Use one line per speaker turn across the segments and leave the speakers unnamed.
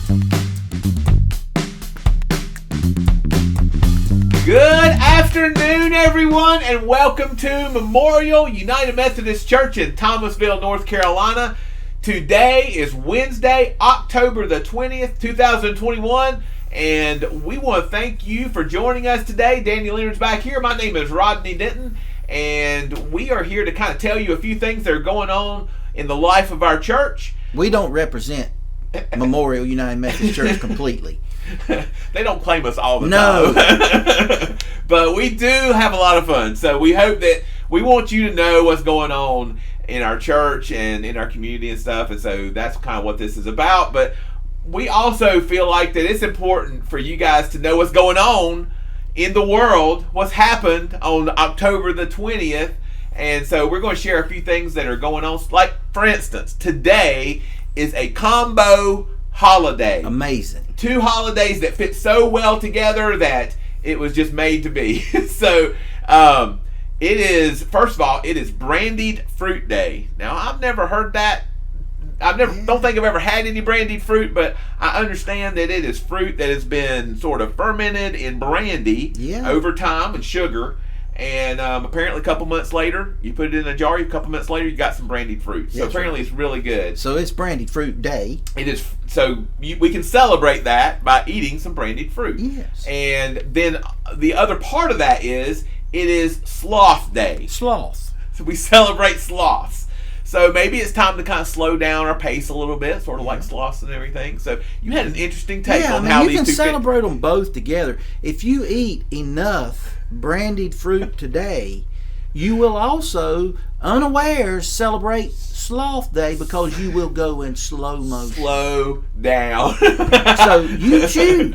Good afternoon, everyone, and welcome to Memorial United Methodist Church in Thomasville, North Carolina. Today is Wednesday, October the 20th, 2021, and we want to thank you for joining us today. Danny Leonard's back here. My name is Rodney Denton, and we are here to kind of tell you a few things that are going on in the life of our church.
We don't represent Memorial United Methodist Church completely.
They don't claim us all the time. But we do have a lot of fun. So we hope that we want you to know what's going on in our church and in our community and stuff. And so that's kind of what this is about. But we also feel like that it's important for you guys to know what's going on in the world, what's happened on October the 20th. And so we're going to share a few things that are going on. Like, for instance, today is a combo holiday.
Amazing.
Two holidays that fit so well together that it was just made to be. So it is, first of all, it is Brandied Fruit Day. Now, I've never heard that. Don't think I've ever had any brandied fruit, but I understand that it is fruit that has been sort of fermented in brandy over time and sugar. And apparently a couple months later, you put it in a jar, a couple months later, you got some brandied fruit. So apparently it's really good.
So it's Brandied Fruit Day.
It is. So we can celebrate that by eating some brandied fruit.
Yes.
And then the other part of that is, it is Sloth Day.
Sloth.
So we celebrate sloths. So maybe it's time to kind of slow down our pace a little bit, sort of like sloths and everything. So you had an interesting take on how these two
you can celebrate them both together. If you eat enough brandied fruit today, you will also, unawares, celebrate Sloth Day because you will go in slow motion.
Slow down.
So you choose.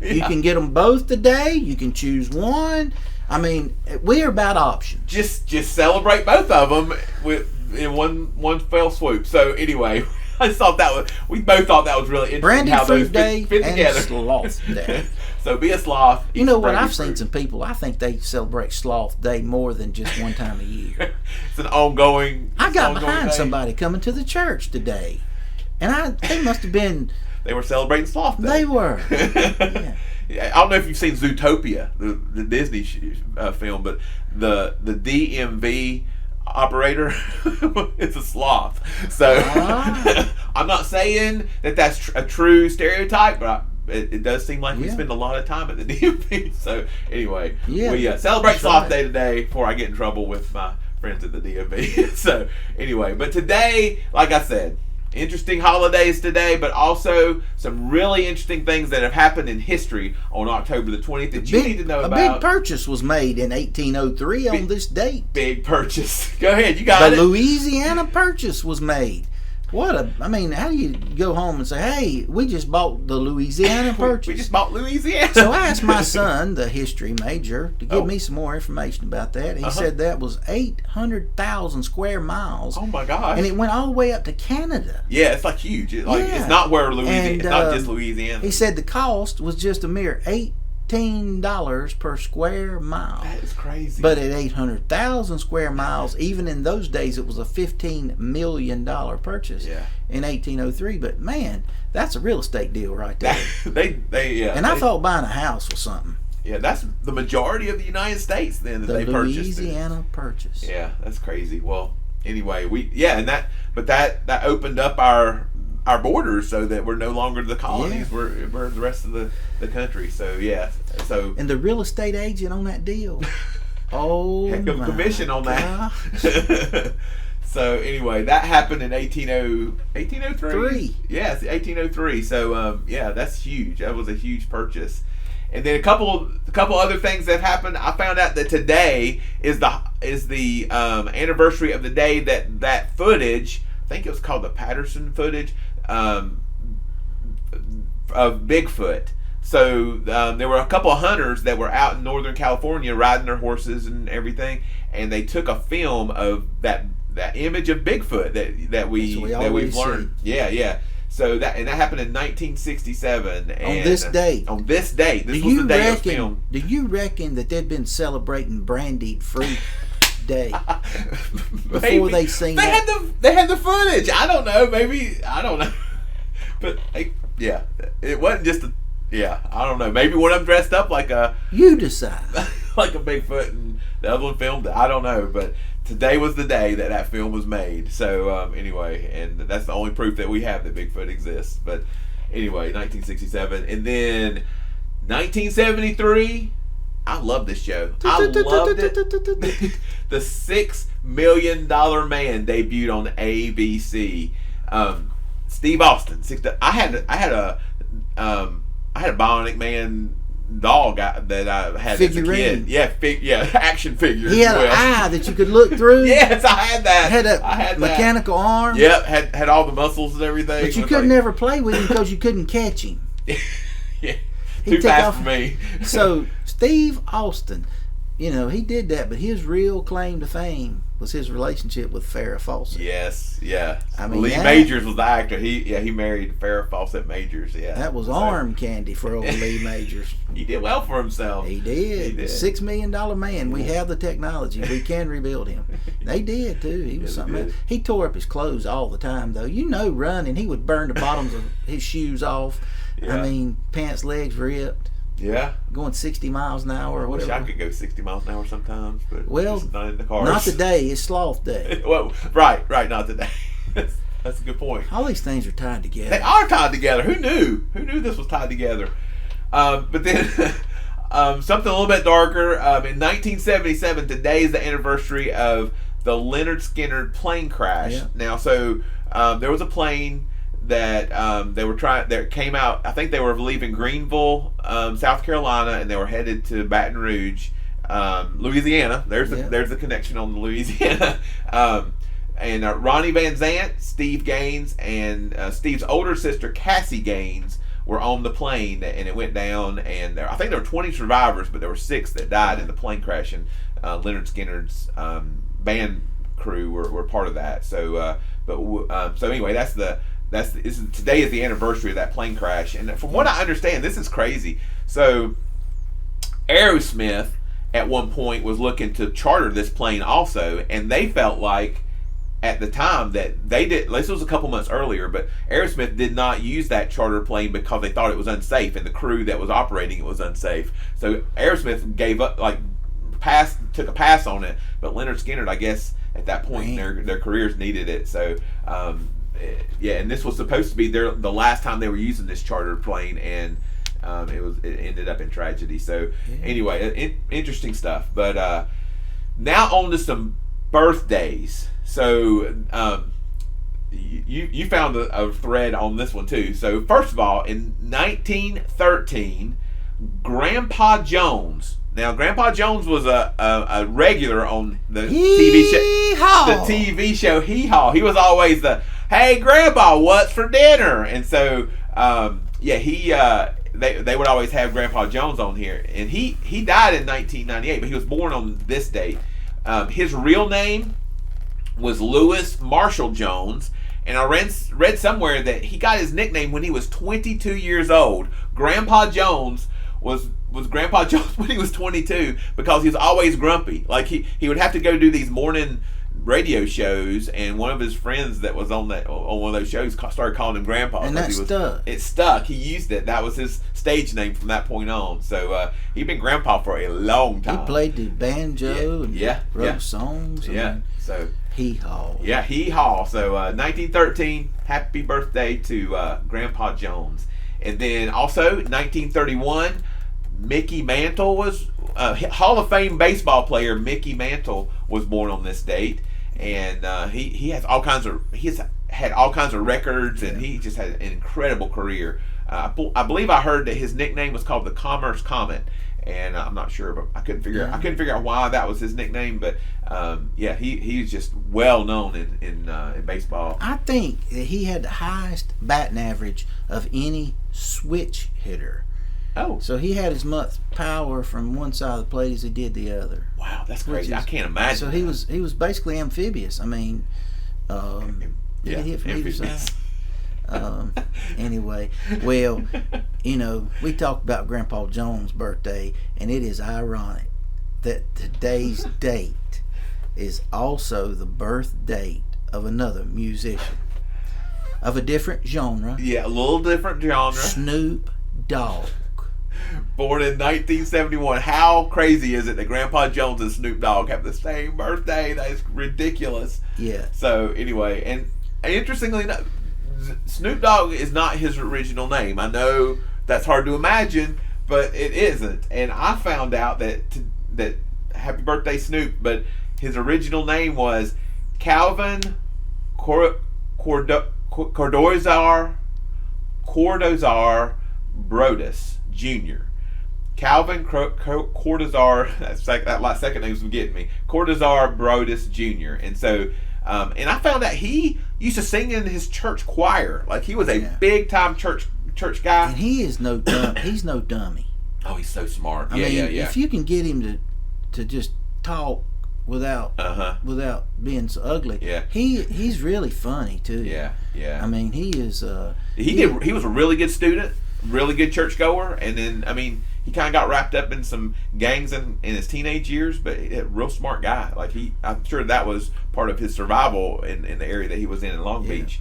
You can get them both today. You can choose one. I mean, we're about options.
Just celebrate both of them in one fell swoop. So anyway, I just thought we both thought that was really interesting.
Brandied
how
Fruit
those
Day
fit together.
and Sloth Day.
So be a sloth.
You know what? I've seen some people, I think they celebrate Sloth Day more than just one time a year.
It's an ongoing.
I got behind
day.
somebody coming to the church today, and they must have been.
They were celebrating Sloth Day.
They were. Yeah.
I don't know if you've seen Zootopia, the Disney film, but the DMV operator is a sloth. So I'm not saying that that's a true stereotype, but it does seem like we spend a lot of time at the DMV. So anyway, we celebrate Sloth Day today before I get in trouble with my friends at the DMV. So anyway, but today, like I said, interesting holidays today, but also some really interesting things that have happened in history on October the 20th that you need to know about.
A big purchase was made in 1803 on this date.
Big purchase. Go ahead, you got it.
The Louisiana Purchase was made. How do you go home and say, hey, we just bought the Louisiana Purchase?
We just bought Louisiana.
So I asked my son, the history major, to give me some more information about that. He said that was 800,000 square miles.
Oh my gosh.
And it went all the way up to Canada.
Yeah, it's like huge. It's not where Louisiana, it's not just Louisiana.
He said the cost was just a mere $18 per square mile.
That is crazy.
But at 800,000 square miles, even in those days, it was a $15 million purchase in 1803. But man, that's a real estate deal right there. I thought buying a house was something.
Yeah, that's the majority of the United States then that they purchased.
The Louisiana Purchase.
Yeah, that's crazy. Well, anyway, that opened up our borders so that we're no longer the colonies. We're the rest of the country. So and
the real estate agent on that deal.
Heck of a commission on that. So anyway, that happened in 1803. Yes, 1803. So that's huge. That was a huge purchase. And then a couple other things that happened. I found out that today is the anniversary of the day that footage. I think it was called the Patterson footage of Bigfoot. So there were a couple of hunters that were out in Northern California riding their horses and everything, and they took a film of that image of Bigfoot that we've learned.
See.
Yeah. So that happened in 1967. And
on this date.
This was the day it was filmed.
Do you reckon that they'd been celebrating Brandied Fruit Day before they seen
they had the footage? I don't know. Maybe I don't know. But yeah, it wasn't just a. Yeah, I don't know. Maybe one of them dressed up like a.
You decide.
Like a Bigfoot, and the other one filmed. I don't know, but today was the day that film was made. So anyway, and that's the only proof that we have that Bigfoot exists. But anyway, 1967, and then 1973. I love this show. I loved it. The $6 Million Man debuted on ABC. Steve Austin. I had a Bionic Man doll that I had
Figurine.
as a kid. Yeah, action figure.
He had an eye that you could look through.
Yes, I had that.
I had a mechanical arm.
Yep, had all the muscles and everything.
But you could never play with him because you couldn't catch him.
Yeah, too fast for me.
So Steve Austin, he did that, but his real claim to fame was his relationship with Farrah Fawcett.
Yes, yeah.
I mean,
Lee Majors was the actor. He married Farrah Fawcett Majors. Yeah,
that was arm candy for old Lee Majors.
He did well for himself.
He did. $6 million man. We have the technology. We can rebuild him. They did too. He was something else. He tore up his clothes all the time though. Running, he would burn the bottoms of his shoes off. Yeah. I mean, pants, legs ripped.
Yeah.
Going 60 miles an hour or whatever.
I wish I could go 60 miles an hour sometimes, but
just
not in the cars.
Not today. It's sloth day.
Well, right, not today. That's a good point.
All these things are tied together.
They are tied together. Who knew? Who knew this was tied together? But then something a little bit darker. In 1977, today is the anniversary of the Leonard Skinner plane crash.
Yeah.
Now, so there was a plane that that came out. I think they were leaving Greenville, South Carolina, and they were headed to Baton Rouge, Louisiana. There's the connection on Louisiana. And Ronnie Van Zant, Steve Gaines, and Steve's older sister Cassie Gaines were on the plane, and it went down. And I think there were 20 survivors, but there were 6 that died in the plane crash. And Leonard Skinner's band crew were part of that. So, so anyway, today is the anniversary of that plane crash. And from what I understand, this is crazy. So, Aerosmith at one point was looking to charter this plane also, and they felt like at the time that they did. This was a couple months earlier, but Aerosmith did not use that charter plane because they thought it was unsafe, and the crew that was operating it was unsafe. So Aerosmith gave up, took a pass on it. But Leonard Skinner, I guess, at that point in their careers needed it. So and this was supposed to be the last time they were using this charter plane, and it ended up in tragedy. So anyway, interesting stuff. But now on to some birthdays. So you found a thread on this one too. So first of all, in 1913, Grandpa Jones. Now, Grandpa Jones was a regular on the TV show Hee Haw. He was always hey Grandpa, what's for dinner? And so they would always have Grandpa Jones on here, and he died in 1998, but he was born on this date. His real name was Louis Marshall Jones, and I read somewhere that he got his nickname when he was 22 years old. Grandpa Jones was Grandpa Jones when he was 22 because he was always grumpy. Like he would have to go do these morning radio shows, and one of his friends that was on one of those shows started calling him Grandpa.
And that stuck.
It stuck. He used it. That was his stage name from that point on. So he'd been Grandpa for a long time.
He played the banjo and wrote songs.
So
Hee Haw.
Yeah, Hee Haw. So 1913, happy birthday to Grandpa Jones. And then also 1931, Mickey Mantle was Hall of Fame baseball player. Mickey Mantle was born on this date, and he has had all kinds of records, and he just had an incredible career. I believe I heard that his nickname was called the Commerce Comet, and I'm not sure, but I couldn't figure out why that was his nickname. But he's just well known in baseball.
I think that he had the highest batting average of any switch hitter.
Oh,
so he had as much power from one side of the plate as he did the other.
Wow, that's crazy. I can't imagine.
So he was basically amphibious. I mean, he hit from either side. Anyway, well, we talked about Grandpa Jones' birthday, and it is ironic that today's date is also the birth date of another musician. of a different genre.
Yeah, a little different genre.
Snoop Dogg.
Born in 1971. How crazy is it that Grandpa Jones and Snoop Dogg have the same birthday? That is ridiculous.
Yeah.
So anyway, and interestingly enough, Snoop Dogg is not his original name. I know that's hard to imagine, but it isn't. And I found out that Happy Birthday Snoop, but his original name was Calvin Cordozar Brodus Jr. Calvin Cordozar, that last second name was getting me. Cordozar Brodus Jr. And so, and I found out he used to sing in his church choir. Like he was a big time church guy.
And he is no dumb. He's no dummy.
Oh, he's so smart.
I mean, if you can get him to just talk without being so ugly, he's really funny too.
Yeah.
I mean, he is.
He was a really good student, really good churchgoer, and then he kind of got wrapped up in some gangs in his teenage years, but a real smart guy. Like I'm sure that was part of his survival in the area that he was in Long Beach,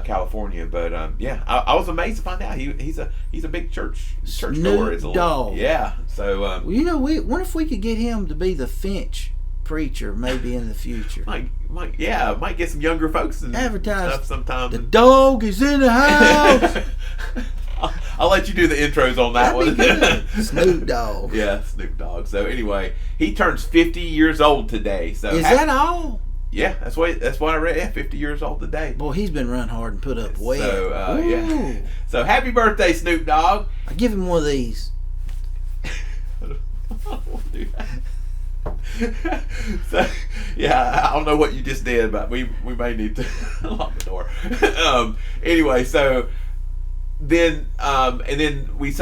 California. But I was amazed to find out he's a big churchgoer.
Snoop Dogg.
Yeah. So
what if we could get him to be the Finch preacher maybe in the future?
Might get some younger folks and
advertise
stuff sometime.
The dog is in the house.
I'll let you do the intros on that one.
Snoop Dogg.
Yeah, Snoop Dogg. So anyway, he turns 50 years old today. So
is that all?
Yeah, that's what I read. Yeah, 50 years old today.
Boy, he's been run hard and put up well.
So yeah. So happy birthday, Snoop Dogg.
I give him one of these.
I won't do that. So I don't know what you just did, but we may need to lock the door. Anyway, so then and then we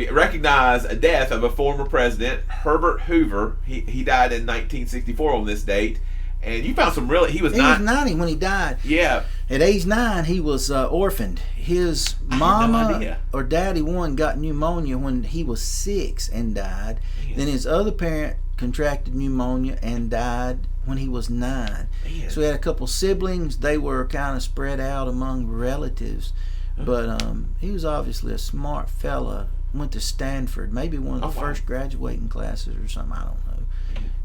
recognize a death of a former president, Herbert Hoover. He died in 1964 on this date. And you found some really... He was
90 when he died.
Yeah.
At age 9, he was orphaned. His mama or daddy one got pneumonia when he was 6 and died. Man. Then his other parent contracted pneumonia and died when he was 9. Man. So he had a couple siblings. They were kind of spread out among relatives. But he was obviously a smart fella. Went to Stanford, maybe one of the first graduating classes or something. I don't know.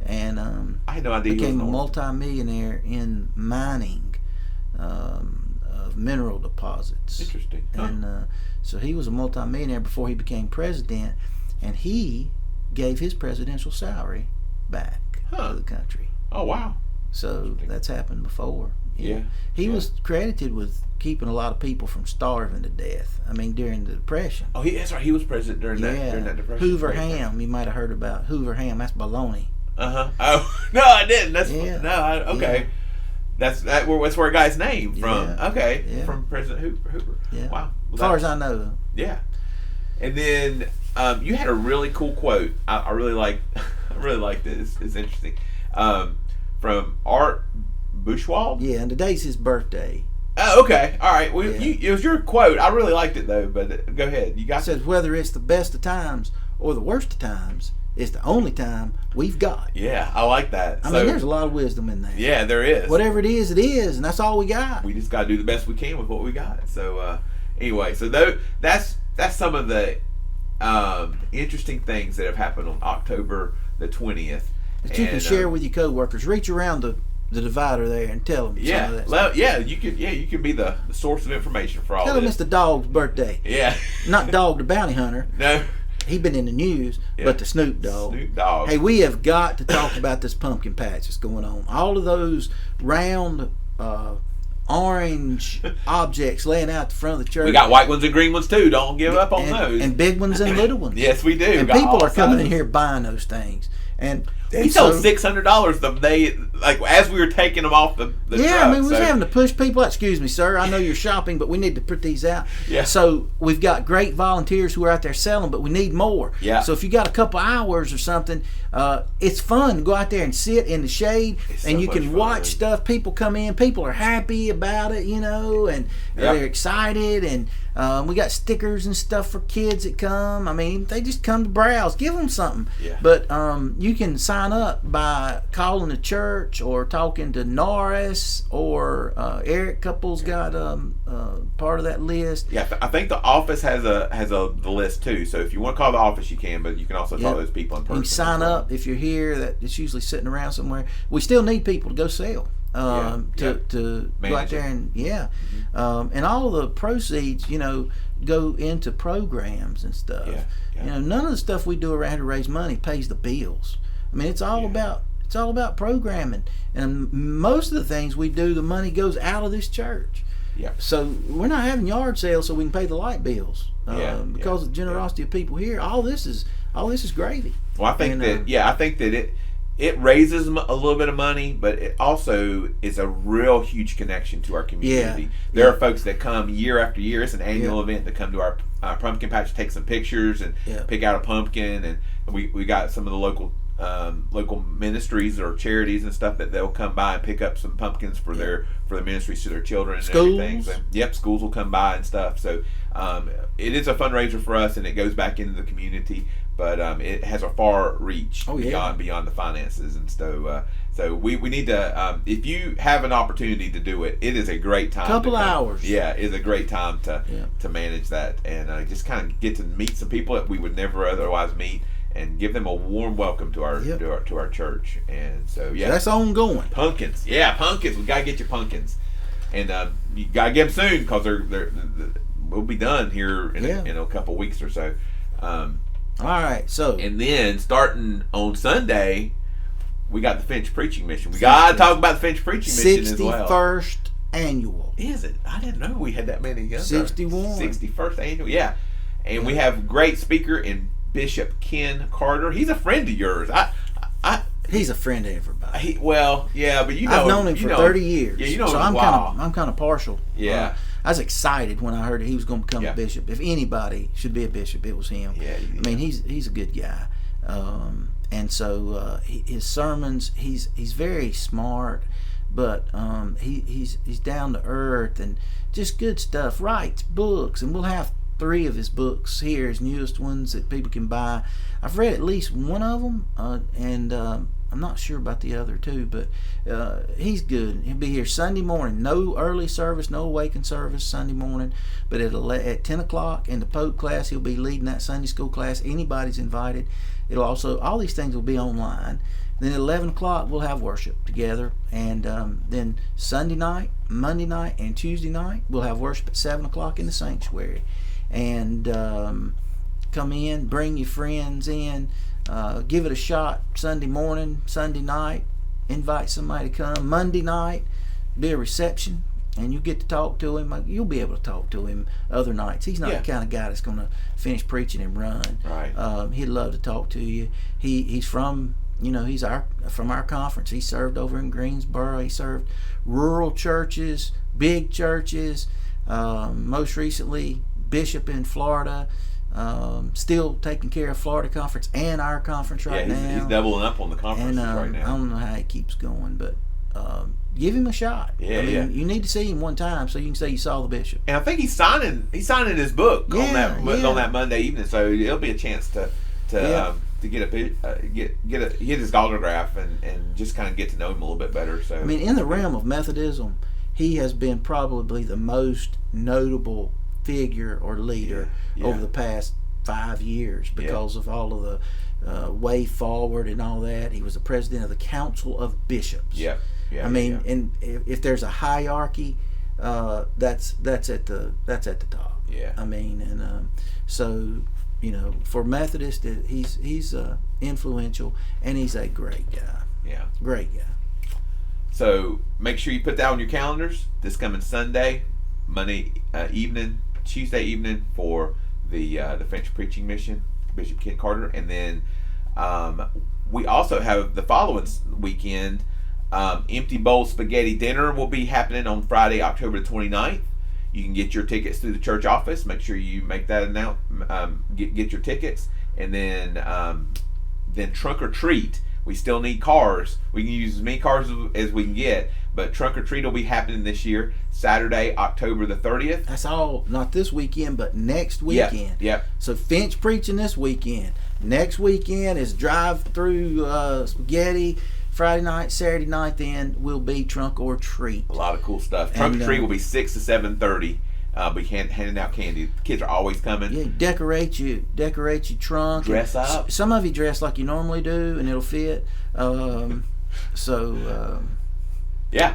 And
I had no idea.
Became a multi-millionaire in mining of mineral deposits.
Interesting.
And so he was a multi-millionaire before he became president, and he gave his presidential salary back to the country.
Oh wow!
So that's happened before.
Yeah.
He was credited with keeping a lot of people from starving to death. I mean, during the Depression.
Oh, that's right. He was president during that Depression.
Hoover ham. You might have heard about Hoover ham. That's baloney.
Oh no, I didn't. That's okay. Yeah. That's where a guy's name from.
Yeah.
Okay,
yeah.
From President Hoover.
Yeah.
Wow.
As far as I know.
Yeah. And then you had a really cool quote. I really liked it. It's interesting. From Art Buchwald.
Yeah, and today's his birthday.
Oh, okay. All right. Well, it was your quote. I really liked it though. But go ahead. You got it.
Says whether it's the best of times or the worst of times, it's the only time we've got.
Yeah, I like that.
I mean, there's a lot of wisdom in there.
Yeah, there is.
Whatever it is, and that's all we got.
We just got to do the best we can with what we got. So anyway, so that's some of the interesting things that have happened on October the 20th.
That you can share with your coworkers. Reach around the divider there and tell them.
Yeah,
some of that stuff.
you can be the source of information for all
Tell
this.
them it's the dog's birthday.
Yeah.
Not Dog the Bounty Hunter.
No.
He been in the news, but the Snoop Dogg.
Snoop Dogg.
Hey, we have got to talk about this pumpkin patch that's going on. All of those round orange objects laying out the front of the church.
We got white ones and green ones too. Don't give up on those.
And big ones and little ones.
Yes, we do.
And people are coming in here buying those things. And
we sold $600 the day, like as we were taking them off the truck.
I mean, we was having to push people out. Excuse me, sir, I know you're shopping, but we need to put these out.
Yeah.
So we've got great volunteers who are out there selling, but we need more.
Yeah.
So if you got a couple hours or something, it's fun to go out there and sit in the shade, and you can watch stuff. People come in, people are happy about it, and they're excited, and we got stickers and stuff for kids that come. I mean, they just come to browse. Give them something.
Yeah.
But you can sign sign up by calling the church or talking to Norris or Eric Couples got part of that list.
Yeah, I think the office has the list too. So if you want to call the office, you can, but you can also talk to those people in person.
You can sign up if you're here. That it's usually sitting around somewhere. We still need people to go sell. To go out there and and all of the proceeds, go into programs and stuff. None of the stuff we do around to raise money pays the bills. I mean, it's all about programming, and most of the things we do, the money goes out of this church.
Yeah.
So we're not having yard sales so we can pay the light bills. Because of the generosity of people here, all this is gravy.
Well, I think I think that it raises a little bit of money, but it also is a real huge connection to our community. There are folks that come year after year. It's an annual event that come to our pumpkin patch, take some pictures, and pick out a pumpkin. And we got some of the local ministries or charities and stuff that they'll come by and pick up some pumpkins for their ministries to their children and everything. So, schools will come by and stuff. So it is a fundraiser for us, and it goes back into the community. But it has a far reach beyond the finances, and so we need to. If you have an opportunity to do it, it is a great time.
Couple hours.
Yeah, it's a great time to manage that, and just kind of get to meet some people that we would never otherwise meet, and give them a warm welcome to our to our church. And so
that's ongoing.
Pumpkins, pumpkins. We gotta get your pumpkins, and you gotta get them soon because we'll be done here in a couple weeks or so.
All right,
and then starting on Sunday, we got the Finch Preaching Mission. We got to talk about the Finch Preaching Mission as well.
61st annual.
Is it? I didn't know we had that many.
61.
61st annual, and we have great speaker in Bishop Ken Carter. He's a friend of yours.
He's a friend of everybody.
But
I've known him for 30 years.
Yeah,
so I'm kind of partial.
Yeah.
I was excited when I heard that he was going to become a bishop. If anybody should be a bishop, it was him. I mean, he's a good guy, and so his sermons, he's very smart, but he's down to earth and just good stuff. Writes books, and we'll have 3 of his books here, his newest ones that people can buy. I've read at least one of them, and I'm not sure about the other 2, but he's good. He'll be here Sunday morning. No early service, no awaken service Sunday morning, but at 10 o'clock in the Pope class, he'll be leading that Sunday school class. Anybody's invited. It'll also, all these things will be online. Then at 11 o'clock, we'll have worship together. And then Sunday night, Monday night, and Tuesday night, we'll have worship at 7 o'clock in the sanctuary. And come in, bring your friends in. Give it a shot Sunday morning, Sunday night, invite somebody to come. Monday night, be a reception, and you get to talk to him. You'll be able to talk to him other nights. He's not the kind of guy that's going to finish preaching and run.
Right.
He'd love to talk to you. He's from, he's from our conference. He served over in Greensboro. He served rural churches, big churches, most recently bishop in Florida. Still taking care of Florida conference and our conference now.
He's doubling up on the conferences right now.
I don't know how he keeps going, but give him a shot. You need to see him one time so you can say you saw the bishop.
And I think he's signing his book on that Monday evening, so it'll be a chance to get his autograph and just kind of get to know him a little bit better. So
in the realm of Methodism, he has been probably the most notable figure or leader over the past 5 years because of all of the way forward and all that. He was the president of the Council of Bishops. And if there's a hierarchy, that's at the top. So for Methodist, he's influential, and he's a great guy. Great guy.
So make sure you put that on your calendars. This coming Sunday, Monday evening, Tuesday evening for the Finch Preaching Mission, Bishop Ken Carter, and then we also have the following weekend. Empty Bowl Spaghetti Dinner will be happening on Friday, October 29th. You can get your tickets through the church office. Make sure you make that get your tickets, and then Trunk or Treat. We still need cars. We can use as many cars as we can get. But Trunk or Treat will be happening this year, Saturday, October the 30th.
That's all, not this weekend, but next weekend.
Yep.
So Finch preaching this weekend. Next weekend is drive-through spaghetti. Friday night, Saturday night, then will be Trunk or Treat.
A lot of cool stuff. Trunk or Treat will be 6 to 7:30. Be handing out candy. The kids are always coming.
Yeah, decorate your trunk.
Dress up.
Some of you dress like you normally do, and it'll fit.
Yeah.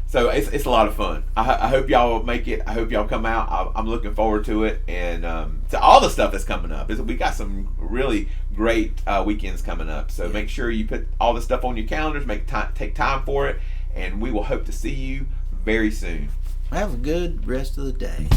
So it's a lot of fun. I hope y'all make it. I hope y'all come out. I'm looking forward to it, and to all the stuff that's coming up. We got some really great weekends coming up. So make sure you put all the stuff on your calendars. Take time for it, and we will hope to see you very soon.
Have a good rest of the day.